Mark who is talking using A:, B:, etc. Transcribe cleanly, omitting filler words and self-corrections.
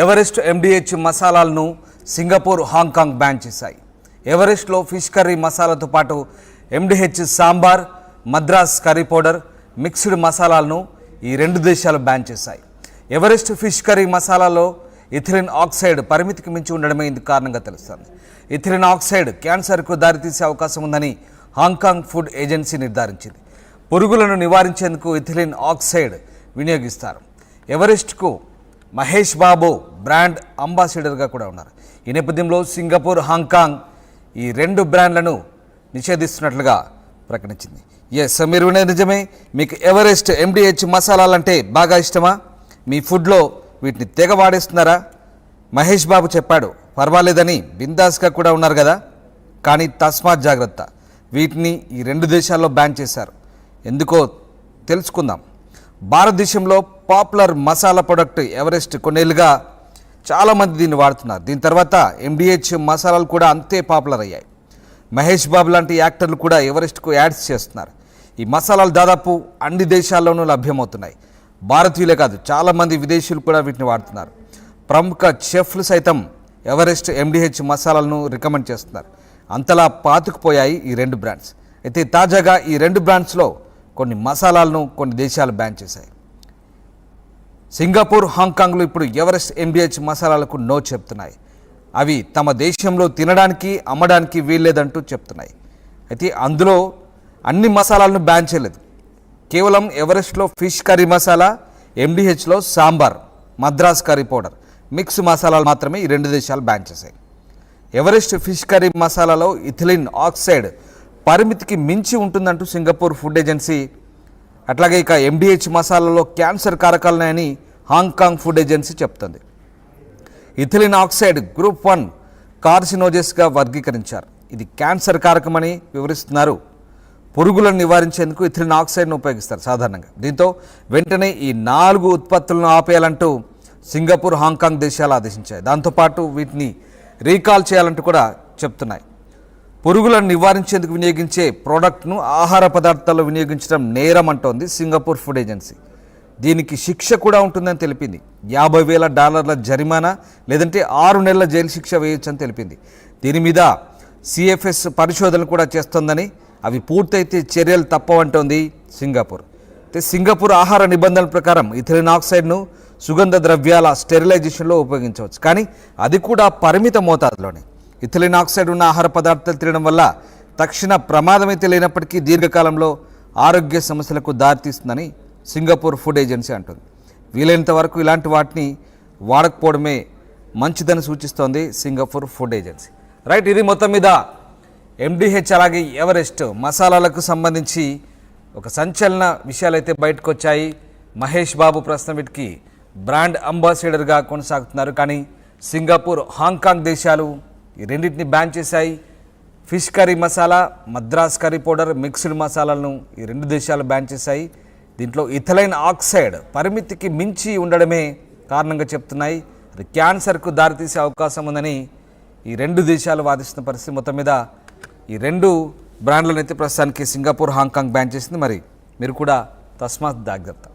A: Everest MDH మసాలాలను Singapore, Hong Kong ban చేశాయి. ఎవరెస్ట్లో ఫిష్ కర్రీ మసాలాతో పాటు MDH sambar, Madras curry powder, mixed మసాలాలను ఈ రెండు దేశాలు బ్యాన్ చేశాయి. ఎవరెస్ట్ ఫిష్ కర్రీ మసాలాలో ఇథిలిన్ ఆక్సైడ్ పరిమితికి మించి ఉండడమే ఇందుకు కారణంగా తెలుస్తోంది. ఇథిలిన్ ఆక్సైడ్ క్యాన్సర్కు దారితీసే అవకాశం ఉందని హాంకాంగ్ ఫుడ్ ఏజెన్సీ నిర్ధారించింది. పురుగులను నివారించేందుకు ఇథిలిన్ ఆక్సైడ్ వినియోగిస్తారు. ఎవరెస్ట్కు మహేష్ బాబు బ్రాండ్ అంబాసిడర్గా కూడా ఉన్నారు. ఈ నేపథ్యంలో సింగపూర్, హాంకాంగ్ ఈ రెండు బ్రాండ్లను నిషేధిస్తున్నట్లుగా ప్రకటించింది. మీరు వినేది నిజమే. మీకు ఎవరెస్ట్ ఎండిహెచ్ మసాలాలంటే బాగా ఇష్టమా? మీ ఫుడ్లో వీటిని తెగ వాడేస్తున్నారా? మహేష్ బాబు చెప్పాడు పర్వాలేదని బిందాస్గా కూడా ఉన్నారు కదా. కానీ తస్మాత్ జాగ్రత్త, వీటిని ఈ రెండు దేశాల్లో బ్యాన్ చేశారు. ఎందుకో తెలుసుకుందాం. భారతదేశంలో పాపులర్ మసాలా ప్రొడక్ట్ ఎవరెస్ట్ కొన్నేళ్ళుగా చాలామంది దీన్ని వాడుతున్నారు. దీని తర్వాత ఎండిహెచ్ మసాలాలు కూడా అంతే పాపులర్ అయ్యాయి. మహేష్ బాబు లాంటి యాక్టర్లు కూడా ఎవరెస్ట్కు యాడ్స్ చేస్తున్నారు. ఈ మసాలాలు దాదాపు అన్ని దేశాల్లోనూ లభ్యమవుతున్నాయి. భారతీయులే కాదు, చాలామంది విదేశీయులు కూడా వీటిని వాడుతున్నారు. ప్రముఖ చెఫ్లు సైతం ఎవరెస్ట్ ఎండిహెచ్ మసాలాలను రికమెండ్ చేస్తున్నారు. అంతలా పాతుకుపోయాయి ఈ రెండు బ్రాండ్స్. అయితే తాజాగా ఈ రెండు బ్రాండ్స్లో కొన్ని మసాలాలను కొన్ని దేశాలు బ్యాన్ చేశాయి. సింగపూర్, హాంకాంగ్లు ఇప్పుడు ఎవరెస్ట్ ఎండిహెచ్ మసాలాలకు నో చెప్తున్నాయి. అవి తమ దేశంలో తినడానికి, అమ్మడానికి వీల్లేదంటూ చెప్తున్నాయి. అయితే అందులో అన్ని మసాలాలను బ్యాన్ చేయలేదు. కేవలం ఎవరెస్ట్లో ఫిష్ కర్రీ మసాలా, ఎండిహెచ్లో sambar, Madras curry powder, mix మసాలాలు మాత్రమే ఈ రెండు దేశాలు బ్యాన్ చేశాయి. ఎవరెస్ట్ ఫిష్ కర్రీ మసాలాలో ఇథిలిన్ ఆక్సైడ్ పరిమితికి మించి ఉంటుందంటూ సింగపూర్ ఫుడ్ ఏజెన్సీ, అట్లాగే ఇక ఎండిహెచ్ మసాలాలో క్యాన్సర్ కారకాలున్నాయని హాంకాంగ్ ఫుడ్ ఏజెన్సీ చెప్తుంది. ఇథిలిన్ ఆక్సైడ్ గ్రూప్ 1 కార్సినోజెస్గా వర్గీకరించారు. ఇది క్యాన్సర్ కారకమని వివరిస్తున్నారు. పురుగులను నివారించేందుకు ఇథిలిన్ ఆక్సైడ్ను ఉపయోగిస్తారు సాధారణంగా. దీంతో వెంటనే ఈ 4 ఉత్పత్తులను ఆపేయాలంటూ సింగపూర్, హాంకాంగ్ దేశాలు ఆదేశించాయి. దాంతోపాటు వీటిని రీకాల్ చేయాలంటూ కూడా చెప్తున్నాయి. పురుగులను నివారించేందుకు వినియోగించే ప్రోడక్ట్ను ఆహార పదార్థాల్లో వినియోగించడం నేరం అంటోంది సింగపూర్ ఫుడ్ ఏజెన్సీ. దీనికి శిక్ష కూడా ఉంటుందని తెలిపింది. $50,000 జరిమానా లేదంటే 6 నెలల జైలు శిక్ష వేయొచ్చని తెలిపింది. దీని మీద CFS పరిశోధనలు కూడా చేస్తోందని, అవి పూర్తయితే చర్యలు తప్పవంటోంది సింగపూర్. అయితే సింగపూర్ ఆహార నిబంధనల ప్రకారం ఇథిలిన్ ఆక్సైడ్ను సుగంధ ద్రవ్యాల స్టెరిలైజేషన్లో ఉపయోగించవచ్చు. కానీ అది కూడా పరిమిత మోతాదులోనే. ఇథిలిన్ ఆక్సైడ్ ఉన్న ఆహార పదార్థాలు తినడం వల్ల తక్షణ ప్రమాదమైతే లేనప్పటికీ దీర్ఘకాలంలో ఆరోగ్య సమస్యలకు దారితీస్తుందని సింగపూర్ ఫుడ్ ఏజెన్సీ అంటుంది. వీలైనంత వరకు ఇలాంటి వాటిని వాడకపోవడమే మంచిదని సూచిస్తోంది సింగపూర్ ఫుడ్ ఏజెన్సీ. రైట్, ఇది మొత్తం మీద ఎండిహెచ్ అలాగే ఎవరెస్ట్ మసాలాలకు సంబంధించి ఒక సంచలన విషయాలైతే బయటకు వచ్చాయి. మహేష్ బాబు ప్రస్తుతం వీటికి బ్రాండ్ అంబాసిడర్గా కొనసాగుతున్నారు. కానీ సింగపూర్, హాంకాంగ్ దేశాలు ఈ రెండింటిని బ్యాన్ చేశాయి. Fish curry masala, Madras curry powder, mixed మసాలాలను ఈ రెండు దేశాలు బ్యాన్ చేశాయి. దీంట్లో ఇథిలిన్ ఆక్సైడ్ పరిమితికి మించి ఉండడమే కారణంగా చెప్తున్నాయి. అది క్యాన్సర్కు దారితీసే అవకాశం ఉందని ఈ రెండు దేశాలు వాదిస్తున్న పరిస్థితి. మొత్తం మీద ఈ రెండు బ్రాండ్లను అయితే ప్రస్తుతానికి సింగపూర్, హాంకాంగ్ బ్యాన్ చేసింది. మరి మీరు కూడా తస్మాత్ జాగ్రత్త.